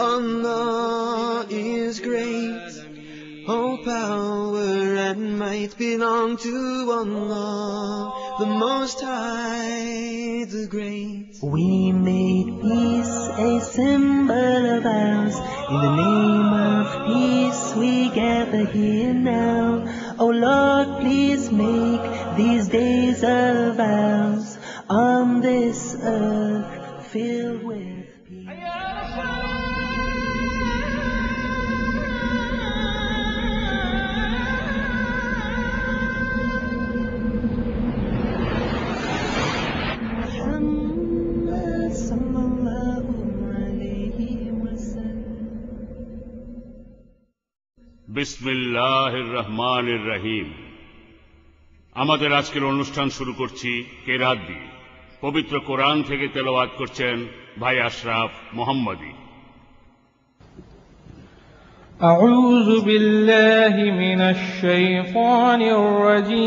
Allah is great. All power and might belong to Allah, the Most High, the Great. We made peace a symbol of ours. In the name of peace we gather here now. Oh Lord, please make these days of ours on this earth filled with peace. বিসমিল্লাহির রহমানির রহিম। আমাদের আজকের অনুষ্ঠান শুরু করছি কেরাত দিয়ে। পবিত্র কোরআন থেকে তেলাওয়াত করছেন ভাই আশরাফ মোহাম্মদী। আউযু বিল্লাহি মিনাশ শাইতানির রাজীম।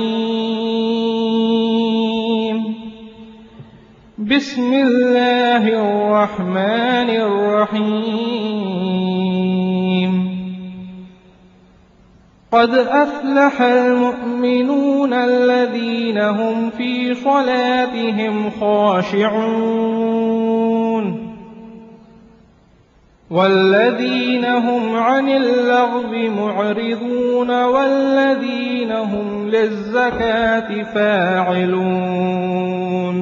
বিসমিল্লাহির রহমানির রহিম। قد أفلح المؤمنون الذين هم في صلاتهم خاشعون والذين هم عن اللغو معرضون والذين هم للزكاة فاعلون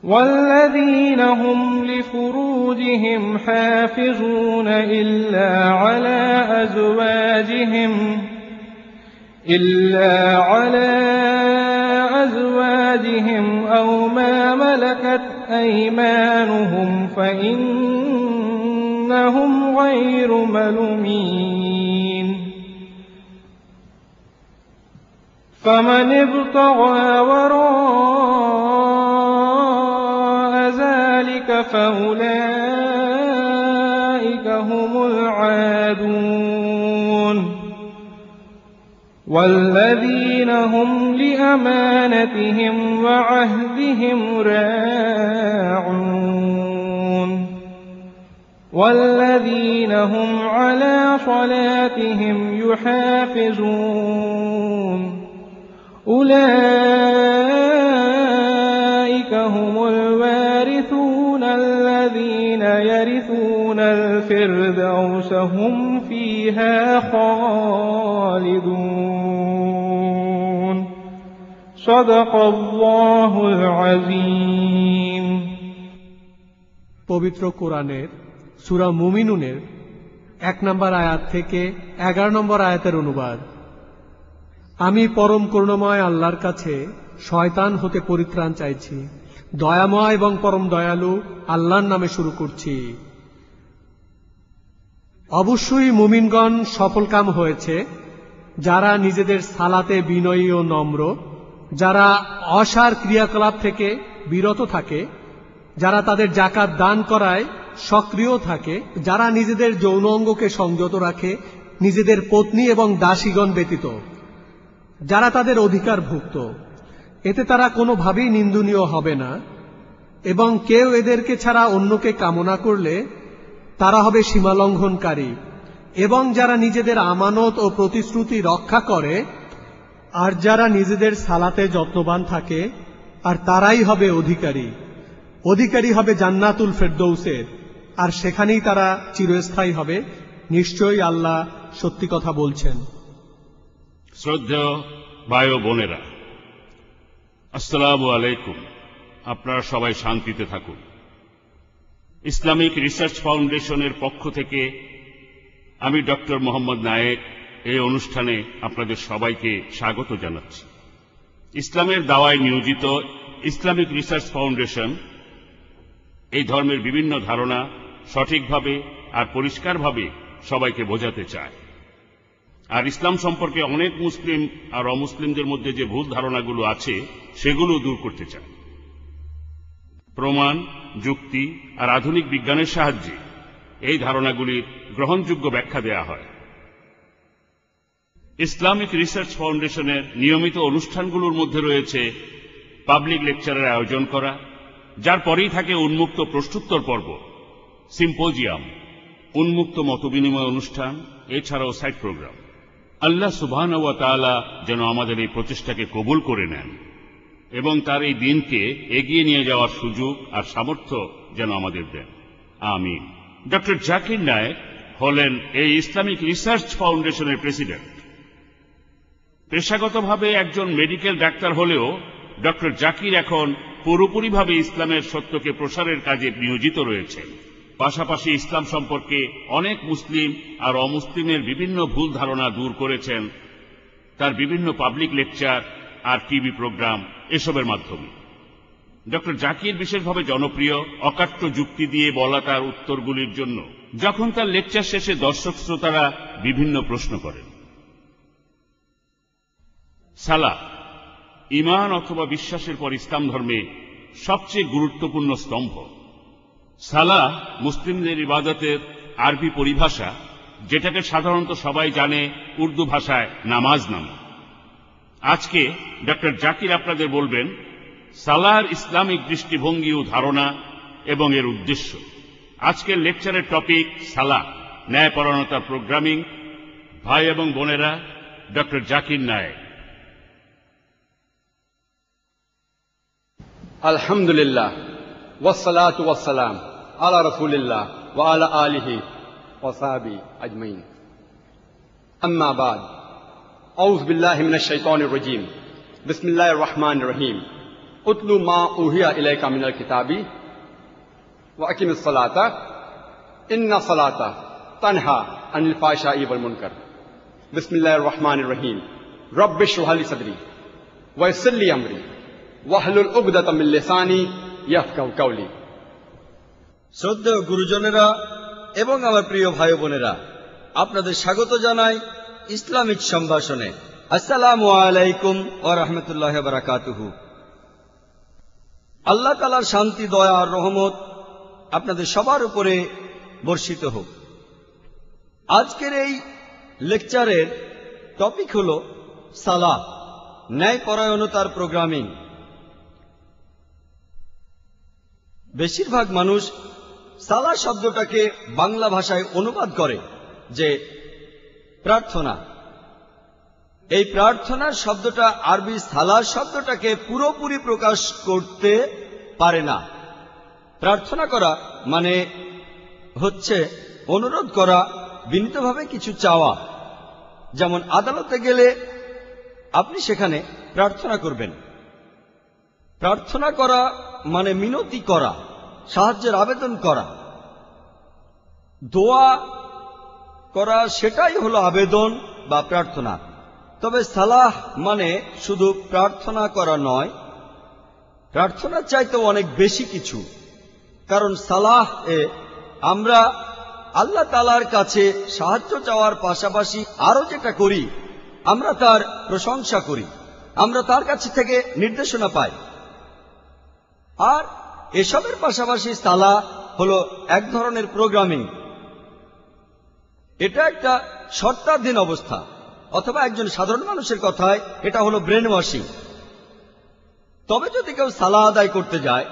والذين هم لفروجهم حافظون إلا على أزواجهم أو ما ملكت أيمانهم فإنهم غير ملومين فمن ابتغى وراء ذلك فأولئك هم العادون والذين هم لأمانتهم وعهدهم راعون والذين هم على صلاتهم يحافظون أولئك هم الوارثون الذين يرثون الفردوس هم فيها خالدون صدق الله العظيم। পবিত্র কোরআনের সূরা মুমিনুনের 1 নম্বর আয়াত থেকে 11 নম্বর আয়াতের অনুবাদ। আমি পরম করুণাময় আল্লাহর কাছে শয়তান হতে পরিত্রাণ চাইছি। দয়াময় এবং পরম দয়ালু আল্লাহর নামে শুরু করছি। অবশ্যই মুমিনগণ সফলকাম হয়েছে যারা নিজেদের সালাতে বিনয়ী ও নম্র, যারা অসার ক্রিয়াকলাপ থেকে বিরত থাকে, যারা তাদের যাকাত দান করায় সক্রিয় থাকে, যারা নিজেদের যৌন অঙ্গকে সংযত রাখে নিজেদের পত্নী এবং দাসীগণ ব্যতীত, যারা তাদের অধিকারভুক্ত। এতে তারা কোনোভাবেই নিন্দনীয় হবে না এবং কেউ এদেরকে ছাড়া অন্যকে কামনা করলে তারা হবে সীমালঙ্ঘনকারী। এবং যারা নিজেদের আমানত ও প্রতিশ্রুতি রক্ষা করে আর যারা নিজেদের সালাতে যত্নবান থাকে, আর তারাই হবে অধিকারী হবে জান্নাতুল ফেরদৌসের, আর সেখানেই তারা চিরস্থায়ী হবে। নিশ্চয়ই আল্লাহ সত্যি কথা বলছেন। শ্রদ্ধেয় ভাই ও বোনেরা, আসসালামু আলাইকুম। আপনারা সবাই শান্তিতে থাকুন। ইসলামিক রিসার্চ ফাউন্ডেশনের পক্ষ থেকে আমি ডক্টর মোহাম্মদ নায়েক এই অনুষ্ঠানে আপনাদের সবাইকে স্বাগত জানাচ্ছি। ইসলামের দাওয়ায় নিয়োজিত ইসলামিক রিসার্চ ফাউন্ডেশন এই ধর্মের বিভিন্ন ধারণা সঠিকভাবে আর পরিষ্কারভাবে সবাইকে বোঝাতে চায়, আর ইসলাম সম্পর্কে অনেক মুসলিম আর অমুসলিমদের মধ্যে যে ভুল ধারণাগুলো আছে সেগুলো দূর করতে চায়। প্রমাণ, যুক্তি আর আধুনিক বিজ্ঞানের সাহায্যে এই ধারণাগুলির গ্রহণযোগ্য ব্যাখ্যা দেয়া হয়। ইসলামিক রিসার্চ ফাউন্ডেশনের নিয়মিত অনুষ্ঠানগুলোর মধ্যে রয়েছে পাবলিক লেকচারের আয়োজন করা, যার পরেই থাকে উন্মুক্ত প্রশ্নোত্তর পর্ব, সিম্পোজিয়াম, উন্মুক্ত মতবিনিময় অনুষ্ঠান, এছাড়াও সাইড প্রোগ্রাম। আল্লাহ সুবহানাহু ওয়া তাআলা যেন আমাদের এই প্রচেষ্টাকে কবুল করে নেন এবং তার এই দিনকে এগিয়ে নিয়ে যাওয়ার সুযোগ আর সামর্থ্য যেন আমাদের দেন, আমিন। ডক্টর জাকির নায়েক হলেন এই ইসলামিক রিসার্চ ফাউন্ডেশনের প্রেসিডেন্ট। পেশাগতভাবে একজন মেডিকেল ডাক্তার হলেও ডক্টর জাকির এখন পুরোপুরিভাবে ইসলামের সত্যকে প্রসারের কাজে নিয়োজিত রয়েছেন। পাশাপাশি ইসলাম সম্পর্কে অনেক মুসলিম আর অমুসলিমের বিভিন্ন ভুল ধারণা দূর করেছেন তার বিভিন্ন পাবলিক লেকচার আর টিভি প্রোগ্রাম এসবের মাধ্যমে। ডক্টর জাকির বিশেষভাবে জনপ্রিয় অকাট্য যুক্তি দিয়ে বলা তার উত্তরগুলির জন্য, যখন তার লেকচার শেষে দর্শক শ্রোতারা বিভিন্ন প্রশ্ন করেন। সালাহ ঈমান অথবা বিশ্বাসের পর ইসলাম ধর্মে সবচেয়ে গুরুত্বপূর্ণ স্তম্ভ। সালাহ মুসলিমদের ইবাদতের আরবি পরিভাষা, যেটাকে সাধারণত সবাই জানে উর্দু ভাষায় নামাজ নামে। আজকে ডক্টর জাকির আপনাদের বলবেন সালাহর ইসলামিক দৃষ্টিভঙ্গি ও ধারণা এবং এর উদ্দেশ্য। আজকের লেকচারের টপিক সালাহ, ন্যায়পরায়ণতার প্রোগ্রামিং। ভাই এবং বোনেরা, ডক্টর জাকির নায়েক। আলহামদুলিল্লাহ ওয়াসসালাতু ওয়াসসালাম আলা রাসূলিল্লাহ ওয়া আলা আলিহি ওয়া সাহবিহি আজমাইন। আম্মা বাদ, আউযু বিল্লাহি মিনাশ শাইতানির রাজীম। বিসমিল্লাহির রহমানির রহিম। উতলু মা উহিয়া ইলাইকা মিনাল কিতাবি ওয়া আকিমিস সালাতা ইন্না সালাতা তানহা আনিল ফাহশাই ওয়াল মুনকার। বিসমিল্লাহির রহমানির রহিম। রব্বি ইশরাহ লি সাদরি ওয়া ইয়াসসির লি আমরি ওয়াহলুল উকদাতাম মিন লিসানি ইয়াফকাহু কাওলি। শ্রদ্ধেয় গুরুজনেরা এবং আমার প্রিয় ভাই বোনেরা, আপনাদের স্বাগত জানাই ইসলামিক সম্ভাষণে। আসসালামু আলাইকুম ওয়া রাহমাতুল্লাহি ওয়া বারাকাতুহু। আল্লাহ তাআলার শান্তি, দয়া আর রহমত আপনাদের সবার উপরে বর্ষিত হোক। আজকের এই লেকচারের টপিক হল সালাহ, ন্যায়পরায়ণতার প্রোগ্রামিং। বেশিরভাগ মানুষ সালাহ শব্দটাকে বাংলা ভাষায় অনুবাদ করে যে প্রার্থনা। এই প্রার্থনার শব্দটা আরবি সালাহ শব্দটাকে পুরোপুরি প্রকাশ করতে পারে না। প্রার্থনা করা মানে হচ্ছে অনুরোধ করা, বিনীতভাবে কিছু চাওয়া। যেমন আদালতে গেলে আপনি সেখানে প্রার্থনা করবেন। প্রার্থনা করা মানে মিনতি করা, সাহায্যের আবেদন করা। দোয়া করা সেটাই হলো আবেদন বা প্রার্থনা। তবে সালাহ মানে শুধু প্রার্থনা করা নয়, প্রার্থনার চাইতেও অনেক বেশি কিছু। কারণ সালাহ এ আমরা আল্লাহ তাআলার কাছে সাহায্য চাওয়ার পাশাপাশি আরো যেটা করি, আমরা তার প্রশংসা করি, আমরা তার কাছে থেকে নির্দেশনা পাই। আর এসবের পাশাপাশি সালাহ হলো এক ধরনের প্রোগ্রামিং। এটা একটা শর্তাধীন অবস্থা, অথবা একজন সাধারণ মানুষের কথায় এটা হলো ব্রেন ওয়াশিং। তবে যদি কেউ সালাহ আদায় করতে যায়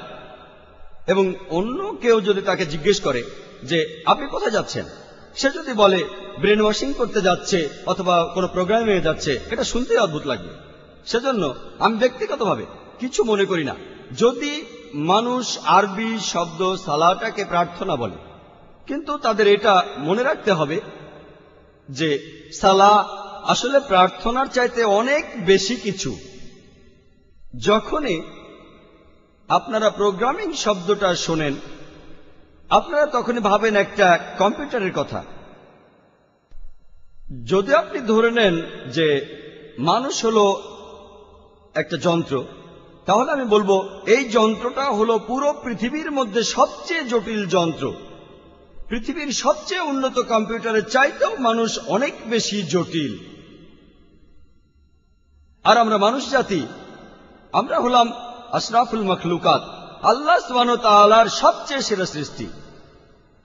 এবং অন্য কেউ যদি তাকে জিজ্ঞেস করে যে আপনি কোথায় যাচ্ছেন, সে যদি বলে ব্রেন ওয়াশিং করতে যাচ্ছে অথবা কোনো প্রোগ্রামে যাচ্ছে, এটা শুনতেই অদ্ভুত লাগবে। সেজন্য আমি ব্যক্তিগতভাবে কিছু মনে করি না যদি মানুষ আরবি শব্দ সালাহটাকে প্রার্থনা বলে। কিন্তু তাদের এটা মনে রাখতে হবে যে সালাহ আসলে প্রার্থনার চাইতে অনেক বেশি কিছু। যখনই আপনারা প্রোগ্রামিং শব্দটা শোনেন, আপনারা তখনই ভাবেন একটা কম্পিউটারের কথা। যদি আপনি ধরে নেন যে মানুষ হলো একটা যন্ত্র, তাহলে আমি বলবো এই যন্ত্রটা হলো পুরো পৃথিবীর মধ্যে সবচেয়ে জটিল যন্ত্র। পৃথিবীর সবচেয়ে উন্নত কম্পিউটারের চাইতেও মানুষ অনেক বেশি জটিল। আর আমরা মানুষ জাতি, আমরা হলাম আশরাফুল মখলুকাত, আল্লাহ সুবহানাহু ওয়া তাআলার সবচেয়ে সেরা সৃষ্টি।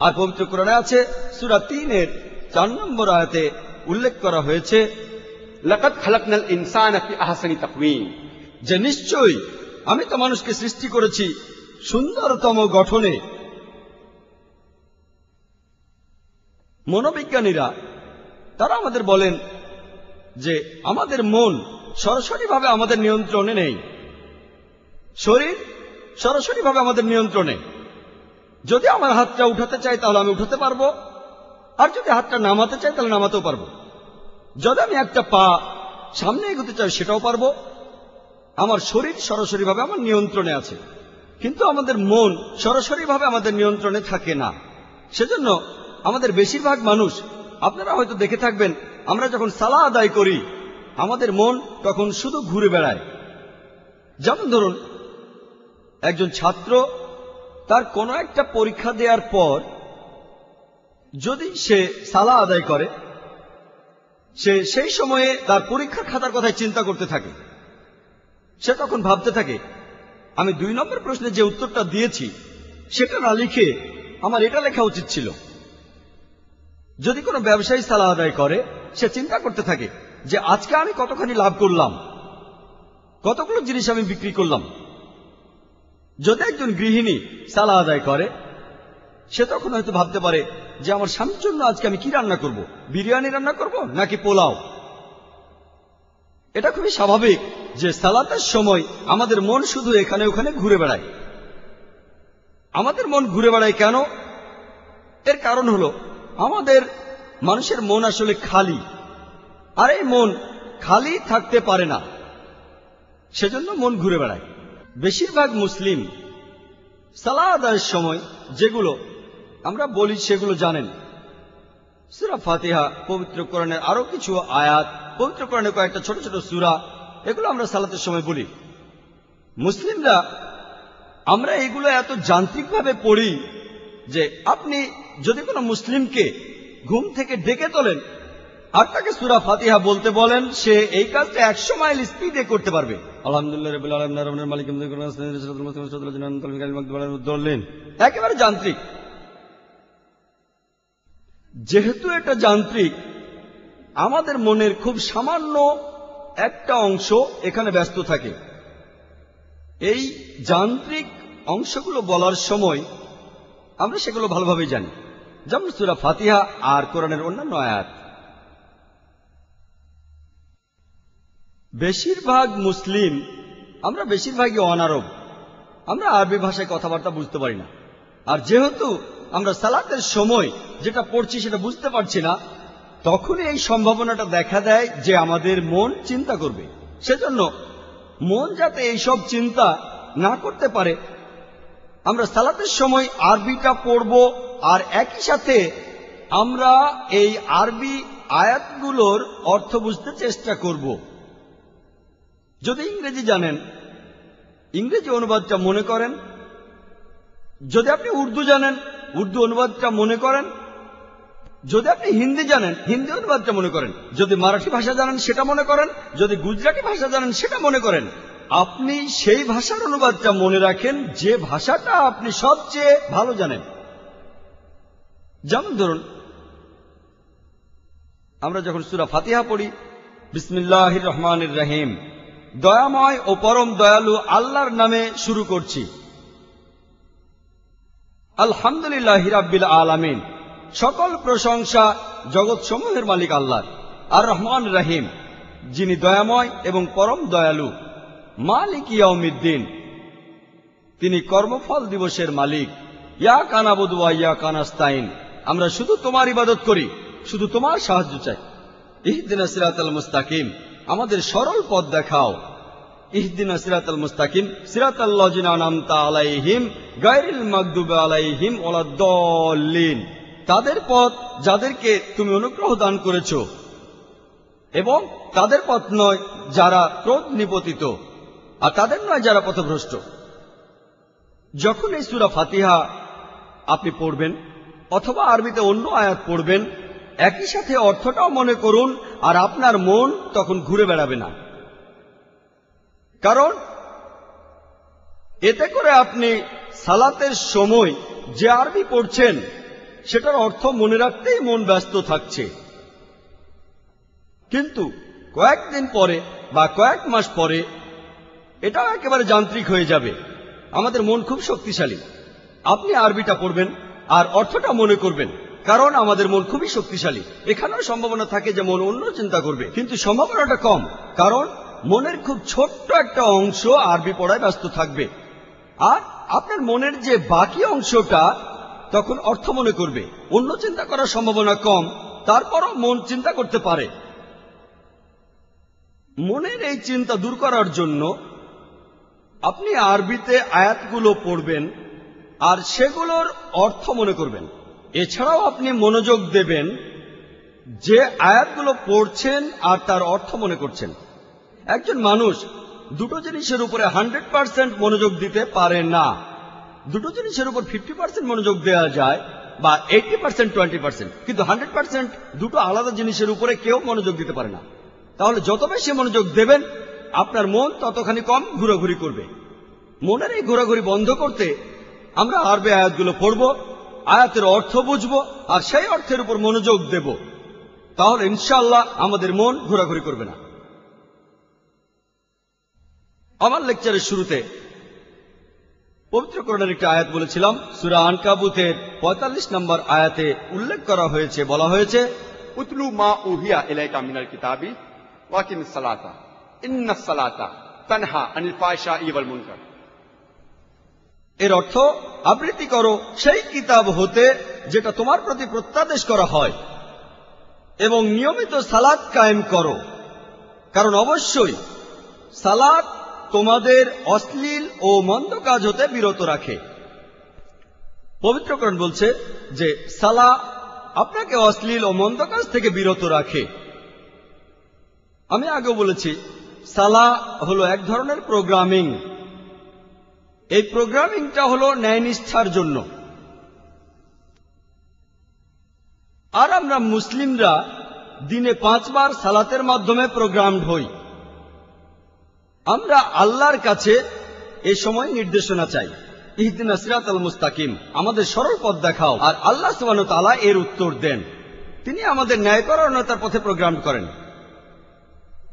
আর পবিত্র কোরআনে আছে সূরা ৩-এর ৪ নম্বর আয়াতে উল্লেখ করা হয়েছে, লাকাদ খালাকনাল ইনসানা ফি আহসানি তাকওয়িম, যে নিশ্চয়ই আমি তো মানুষকে সৃষ্টি করেছি সুন্দরতম গঠনে। মনোবিজ্ঞানীরা তারা আমাদের বলেন যে আমাদের মন সরাসরিভাবে আমাদের নিয়ন্ত্রণে নেই, শরীর সরাসরিভাবে আমাদের নিয়ন্ত্রণে। যদি আমার হাতটা উঠাতে চাই তাহলে আমি উঠাতে পারবো, আর যদি হাতটা নামাতে চাই তাহলে নামাতেও পারবো। যদি আমি একটা পা সামনে এগোতে চাই সেটাও পারবো। আমার শরীর সরাসরিভাবে আমার নিয়ন্ত্রণে আছে, কিন্তু আমাদের মন সরাসরিভাবে আমাদের নিয়ন্ত্রণে থাকে না। সেজন্য আমাদের বেশিরভাগ মানুষ, আপনারা হয়তো দেখে থাকবেন, আমরা যখন সালাহ আদায় করি আমাদের মন তখন শুধু ঘুরে বেড়ায়। যেমন ধরুন, একজন ছাত্র তার কোনো একটা পরীক্ষা দেওয়ার পর যদি সে সালাহ আদায় করে, সে সেই সময়ে তার পরীক্ষার খাতার কথায় চিন্তা করতে থাকে। সে তখন ভাবতে থাকে, আমি 2 নম্বর প্রশ্নে যে উত্তরটা দিয়েছি সেটা না লিখে আমার এটা লেখা উচিত ছিল। যদি কোনো ব্যবসায়ী সালাহ আদায় করে, সে চিন্তা করতে থাকে যে আজকে আমি কতখানি লাভ করলাম, কতগুলো জিনিস আমি বিক্রি করলাম। যদি একজন গৃহিণী সালাহ আদায় করে, সে তখন হয়তো ভাবতে পারে যে আমার স্বামীর জন্য আজকে আমি কি রান্না করব, বিরিয়ানি রান্না করব নাকি পোলাও। এটা খুবই স্বাভাবিক যে সালাতের সময় আমাদের মন শুধু এখানে ওখানে ঘুরে বেড়ায়। আমাদের মন ঘুরে বেড়ায় কেন? এর কারণ হলো আমাদের মানুষের মন আসলে খালি, আর এই মন খালি থাকতে পারে না, সেজন্য মন ঘুরে বেড়ায়। বেশিরভাগ মুসলিম সালাহ আদায়ের সময় যেগুলো আমরা বলি সেগুলো জানেন। সূরা ফাতিহা, পবিত্র কোরআনের আরো কিছু আয়াত, পবিত্র কোরআনের কয়েকটা ছোট ছোট সূরা, এগুলো আমরা সালাতের সময় বলি। মুসলিমরা আমরা এগুলো এত যান্ত্রিকভাবে পড়ি যে আপনি যদি কোনো মুসলিমকে ঘুম থেকে ডেকে তোলেন আর তাকে সূরা ফাতিহা বলতে বলেন, সে এই কাজটা 100 মাইল স্পিডে করতে পারবে। আলহামদুলিল্লাহ রাব্বিল আলামিন আর-রাহমানির মালিক একেবারে যান্ত্রিক। যেহেতু এটা যান্ত্রিক, আমাদের মনের খুব সামান্য একটা অংশ এখানে ব্যস্ত থাকে। এই যান্ত্রিক অংশগুলো বলার সময় আমরা সেগুলো ভালোভাবেই জানি, যেমন সূরা ফাতিহা আর কোরআনের অন্যান্য আয়াত। বেশিরভাগ মুসলিম আমরা বেশিরভাগই অনারব, আমরা আরবি ভাষায় কথাবার্তা বুঝতে পারি না। আর যেহেতু আমরা সালাতের সময় যেটা পড়ছি সেটা বুঝতে পারছি না, তখনই এই সম্ভাবনাটা দেখা দেয় যে আমাদের মন চিন্তা করবে। সেজন্য মন যাতে এইসব চিন্তা না করতে পারে, আমরা সালাতের সময় আরবিটা পড়ব, আর একই সাথে আমরা এই আরবি আয়াতগুলোর অর্থ বুঝতে চেষ্টা করব। যদি ইংরেজি জানেন, ইংরেজি অনুবাদটা মনে করেন। যদি আপনি উর্দু জানেন, উর্দু অনুবাদটা মনে করেন। যদি আপনি হিন্দি জানেন, হিন্দি অনুবাদটা মনে করেন। যদি মারাঠি ভাষা জানেন সেটা মনে করেন। যদি গুজরাটি ভাষা জানেন সেটা মনে করেন। আপনি সেই ভাষার অনুবাদটা মনে রাখেন যে ভাষাটা আপনি সবচেয়ে ভালো জানেন। যেমন ধরুন, আমরা যখন সূরা ফাতিহা পড়ি, বিসমিল্লাহির রহমানির রহিম, দয়াময় ও পরম দয়ালু আল্লাহর নামে শুরু করছি। আলহামদুলিল্লাহি রাব্বিল আলামিন, সকল প্রশংসা জগৎসমূহের মালিক আল্লাহ। আর রহমান রহিম, যিনি দয়াময় এবং পরম দয়ালু। মালিক ইয়াউমিদ্দিন, তিনি কর্মফল দিবসের মালিক। ইয়াকা নাবুদু ওয়া ইয়াকা নাস্তাইন, আমরা শুধু তোমার ইবাদত করি, শুধু তোমার সাহায্য চাই। ইহদিনাস সিরাতাল মুস্তাকিম, আমাদের সরল পথ দেখাও। ইহদিনাস সিরাতাল মুস্তাকিম সিরাতাল লাযিনা আনআমতা আলাইহিম গায়রিল মাগদুবি আলাইহিম ওয়ালাদ-দাল্লিন, তাদের পথ যাদেরকে তুমি অনুগ্রহ দান করেছ, এবং তাদের পথ নয় যারা ক্রোধ নিপতিত, আর তাদের নয় যারা পথভ্রষ্ট। যখন এই সূরা ফাতিহা আপনি পড়বেন অথবা আরবিতে অন্য আয়াত পড়বেন, একই সাথে অর্থটাও মনে করুন, আর আপনার মন তখন ঘুরে বেড়াবে না। কারণ এতে করে আপনি সালাতের সময় যে আরবি পড়ছেন সেটার অর্থ মনে রাখতেই মন ব্যস্ত থাকছে। কিন্তু কয়েকদিন পরে বা কয়েক মাস পরে এটাও একেবারে যান্ত্রিক হয়ে যাবে। আমাদের মন খুব শক্তিশালী। আপনি আরবিটা পড়বেন আর অর্থটা মনে করবেন, কারণ আমাদের মন খুবই শক্তিশালী। এখানেও সম্ভাবনা থাকে যে মন অন্য চিন্তা করবে, কিন্তু সম্ভাবনাটা কম, কারণ মনের খুব ছোট্ট একটা অংশ আরবি পড়ায় ব্যস্ত থাকবে, আর আপনার মনের যে বাকি অংশটা তখন অর্থ মনে করবে। অন্য চিন্তা করার সম্ভাবনা কম, তারপরও মন চিন্তা করতে পারে। মনের এই চিন্তা দূর করার জন্য আপনি আরবিতে আয়াতগুলো পড়বেন আর সেগুলোর অর্থ মনে করবেন। এছাড়াও আপনি মনোযোগ দেবেন যে আয়াতগুলো পড়ছেন আর তার অর্থ মনে করছেন। একজন মানুষ দুটো জিনিসের উপরে 100% মনোযোগ দিতে পারে না। দুটো জিনিসের উপর 50% মনোযোগ দেওয়া যায়, বা 80% 20%, কিন্তু 100% দুটো আলাদা জিনিসের উপরে কেউ মনোযোগ দিতে পারে না। তাহলে যত বেশি মনোযোগ দেবেন আপনার মন ততখানি কম ঘোরাঘুরি করবে। মনের এই ঘোরাঘুরি বন্ধ করতে আমরা আরবি আয়াতগুলো পড়ব, আয়াতের অর্থ বুঝব আর সেই অর্থের উপর মনোযোগ দেব। তাহলে ইনশাআল্লাহ আমাদের মন ঘোরাঘুরি করবে না। আমার লেকচারের শুরুতে পবিত্র কোরআনের একটি আয়াত বলেছিলাম। সূরা আনকাবুতের 45 নম্বর আয়াতে উল্লেখ করা হয়েছে, বলা হয়েছে, উতলু মা উহিয়া ইলাইকা মিনাল কিতাবি ওয়া আকিমিস সালাতা ইন্নাস সালাতা তানহা আনিল ফাহশাই ওয়াল মুনকার। এর অর্থ, আবৃত্তি করো সেই কিতাব হতে যেটা তোমার প্রতি প্রত্যাদেশ করা হয়, এবং নিয়মিত সালাত কায়েম করো, কারণ অবশ্যই সালাত তোমাদের অশ্লীল ও মন্দ কাজ হতে বিরত রাখে। পবিত্র কোরআন বলছে যে সালাহ আপনাকে অশ্লীল ও মন্দ কাজ থেকে বিরত রাখে। আমি আগেও বলেছি, সালাহ হলো এক ধরনের প্রোগ্রামিং। এই প্রোগ্রামিংটা হলো ন্যায়নিষ্ঠার জন্য। আর আমরা মুসলিমরা দিনে 5 বার সালাতের মাধ্যমে প্রোগ্রামড হই। আমরা আল্লাহর কাছে এই সময় নির্দেশনা চাই, ইহদিনাস সিরাতাল মুস্তাকিম, আমাদের সরল পথ দেখাও। আর আল্লাহ সুবহানাহু ওয়া তাআলা এর উত্তর দেন। তিনি আমাদের ন্যায়পরায়ণতার পথে প্রোগ্রাম করেন।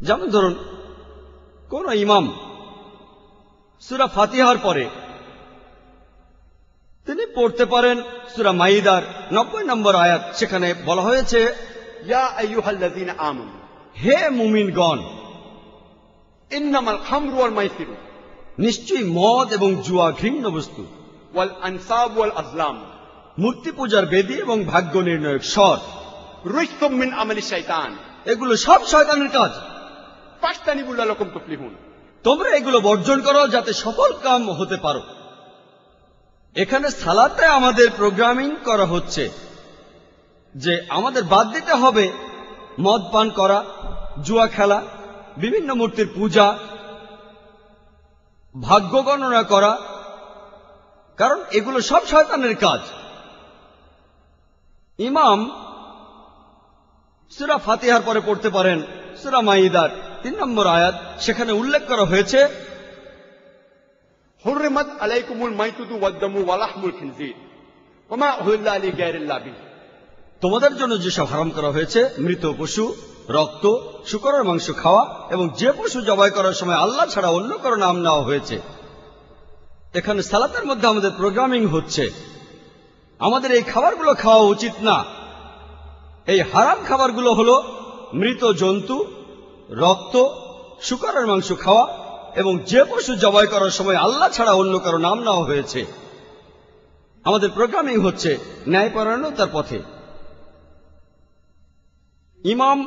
যেমন ধরুন, কোন ইমাম সূরা ফাতিহার পরে তিনি পড়তে পারেন সূরা মাইদার 90 নম্বর আয়াত। সেখানে বলা হয়েছে, ইয়া আইয়ুহাল্লাযীনা আমানু, হে মুমিনগণ, ইন্নামাল খামরু ওয়াল মাইসিরু, নিশ্চয়ই মদ এবং জুয়া ঘৃণ্য বস্তু, ওয়াল আনসাব ওয়াল আজলাম, মূর্তি পূজার বেদী এবং ভাগ্য নির্ণয়ক স্বর, রিজসুম মিন আমালি শাইতান, এগুলো সব শয়তানের কাজ। ফাজতানিবু লাআল্লাকুম তুফলিহুন, তোমরা এগুলো বর্জন করো যাতে সফল কাম হতে পারো। এখানে সালাতে আমাদের প্রোগ্রামিং করা হচ্ছে যে আমাদের বাদ দিতে হবে মদ পান করা, জুয়া খেলা, বিভিন্ন মূর্তির পূজা, ভাগ্য গণনা করা, কারণ এগুলো সব শয়তানের কাজ। ইমাম সূরা ফাতিহার পরে পড়তে পারেন সূরা মাইদার 3 নম্বর আয়াত। সেখানে উল্লেখ করা হয়েছে, হুররিমাত আলাইকুমুল মাইতুতু ওয়াদ-দামু ওয়া লাহমুল খিনজির ওয়া মা উহিল্লা লিগায়রিল্লাহ বিহি, তোমাদের জন্য যেসব হারাম করা হয়েছে মৃত পশু, রক্ত, শূকরের মাংস খাওয়া, এবং যে পশু জবাই করার সময় আল্লাহ ছাড়া অন্য কারো নাম নেওয়া হয়েছে। এখানে সালাতের মধ্যে আমাদের প্রোগ্রামিং হচ্ছে আমাদের এই খাবারগুলো খাওয়া উচিত না। এই হারাম খাবারগুলো হলো মৃত জন্তু, রক্ত, শূকরের মাংস খাওয়া, এবং যে পশু জবাই করার সময় আল্লাহ ছাড়া অন্য কারো নাম নেওয়া হয়েছে। আমাদের প্রোগ্রামিং হচ্ছে ন্যায়পরায়ণতার পথে। ইমাম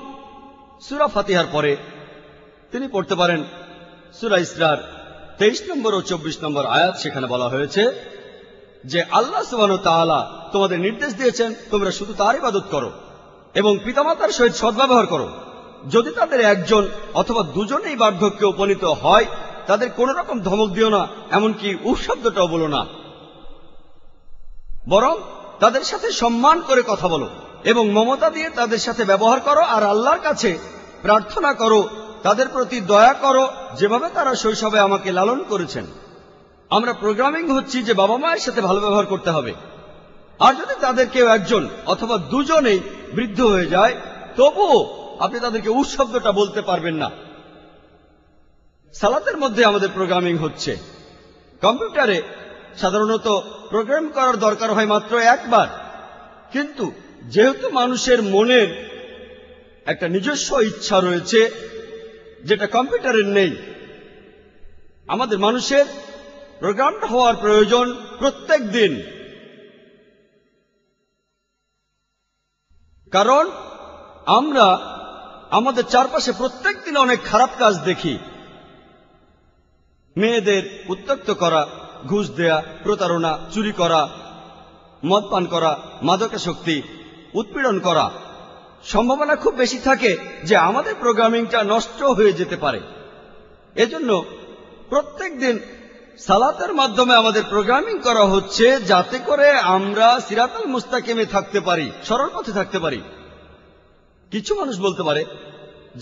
সূরা ফাতিহার পরে তিনি পড়তে পারেন সূরা ইসরার 23 নম্বর ও 24 নম্বর আয়াত। সেখানে বলা হয়েছে যে আল্লাহ সুবহানাহু ওয়া তাআলা তোমাদের নির্দেশ দিয়েছেন তোমরা শুধু তার ইবাদত করো এবং পিতামাতার সহিত সদ্ব্যবহার করো। যদি তাদের একজন অথবা দুজনেই বার্ধক্যে উপনীত হয় তাদের কোন রকম ধমক দিও না, এমনকি উফ শব্দটাও বলো না, বরং তাদের সাথে সম্মান করে কথা বলো এবং মমতা দিয়ে তাদের সাথে ব্যবহার করো। আর আল্লাহর কাছে প্রার্থনা করো, তাদের প্রতি দয়া করো যেভাবে তারা শৈশবে আমাকে লালন করেছেন। আমরা প্রোগ্রামিং হচ্ছি যে বাবা মায়ের সাথে ভালো ব্যবহার করতে হবে। আর যদি তাদের কেউ একজন অথবা দুজনেই বৃদ্ধ হয়ে যায় তবুও আপনি তাদেরকে উফ শব্দটা বলতে পারবেন না। সালাতের মধ্যে আমাদের প্রোগ্রামিং হচ্ছে। কম্পিউটারে সাধারণত প্রোগ্রাম করার দরকার হয় মাত্র একবার, কিন্তু যেহেতু মানুষের মনের একটা নিজস্ব ইচ্ছা রয়েছে যেটা কম্পিউটারের নেই, আমাদের মানুষের প্রোগ্রাম হওয়ার প্রয়োজন প্রত্যেক দিন। কারণ আমরা আমাদের চারপাশে প্রত্যেক দিন অনেক খারাপ কাজ দেখি। মেয়েদের উত্ত্যক্ত করা, ঘুষ দেয়া, প্রতারণা, চুরি করা, মদ পান করা, মাদকাসক্তি, উৎপীড়ন করা। সম্ভাবনা খুব বেশি থাকে যে আমাদের প্রোগ্রামিংটা নষ্ট হয়ে যেতে পারে। এজন্য প্রত্যেক দিন সালাতের মাধ্যমে আমাদের প্রোগ্রামিং করা হচ্ছে যাতে করে আমরা সিরাতাল মুস্তাকিমে থাকতে পারি, সরল পথে থাকতে পারি। কিছু মানুষ বলতে পারে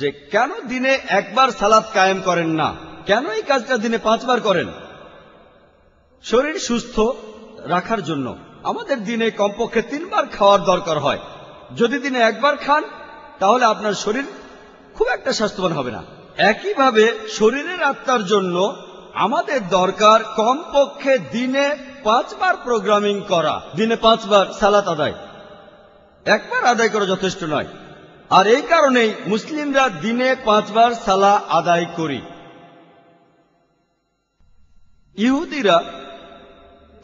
যে কেন দিনে একবার সালাত কায়েম করেন না, কেন এই কাজটা দিনে 5 বার করেন? শরীর সুস্থ রাখার জন্য আমাদের দিনে কমপক্ষে 3 বার খাওয়ার দরকার হয়। যদি দিনে একবার খান তাহলে আপনার শরীর খুব একটা স্বাস্থ্যবান হবে না। একইভাবে শরীরের আত্মার জন্য আমাদের দরকার কমপক্ষে দিনে 5 বার প্রোগ্রামিং করা, দিনে 5 বার সালাত আদায়। একবার আদায় করা যথেষ্ট নয়। আর এই কারণেই মুসলিমরা দিনে 5 বার সালা আদায় করি। ইহুদিরা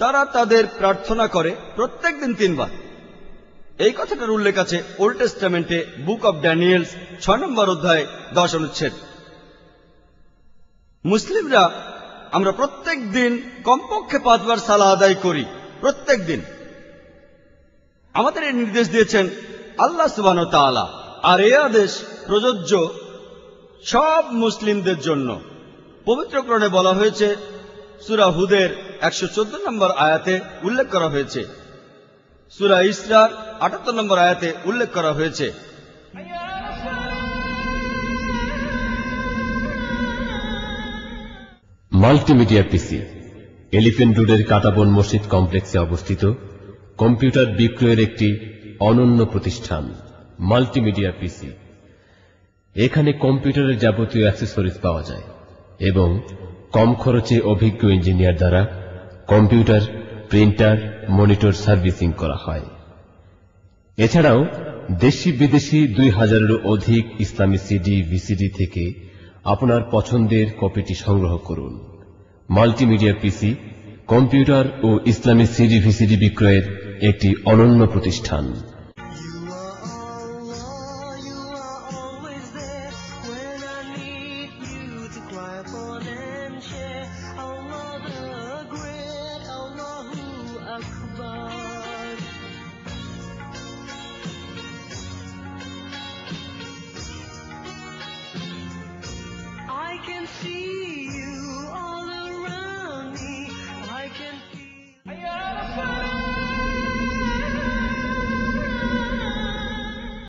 তারা তাদের প্রার্থনা করে প্রত্যেক দিন 3 বার। এই কথাটার উল্লেখ আছে ওল্ড টেস্টামেন্টে বুক অব ড্যানিয়েলস 6 নম্বর অধ্যায় 10 অনুচ্ছেদ। মুসলিমরা আমরা প্রত্যেক দিন কমপক্ষে 5 বার সালা আদায় করি, প্রত্যেক দিন। আমাদের এই নির্দেশ দিয়েছেন আল্লাহ সুবহানাহু ওয়া তাআলা, আর এই আদেশ প্রযোজ্য সব মুসলিমদের জন্য। পবিত্র কোরআনে বলা হয়েছে, সূরা হুদের 114 নম্বর আয়াতে উল্লেখ করা হয়েছে, সূরা ইসরার 78 নম্বর আয়াতে উল্লেখ করা হয়েছে, মাল্টিমিডিয়া পিসি এলিফ্যান্ট রোডের কাটাবন মসজিদ কমপ্লেক্সে অবস্থিত কম্পিউটার বিক্রয়ের একটি অনন্য প্রতিষ্ঠান মাল্টিমিডিয়া পিসি। এখানে কম্পিউটারের যাবতীয় অ্যাক্সেসরিজ পাওয়া যায় এবং কম খরচে অভিজ্ঞ ইঞ্জিনিয়ার দ্বারা কম্পিউটার, প্রিন্টার, মনিটর সার্ভিসিং করা হয়। এছাড়াও দেশি বিদেশি 2000-এরও অধিক ইসলামী সিডি, ভিসিডি থেকে আপনার পছন্দের কপিটি সংগ্রহ করুন। মাল্টিমিডিয়া পিসি কম্পিউটার ও ইসলামী সিডি, ভিসিডি বিক্রয়ের একটি অনন্য প্রতিষ্ঠান।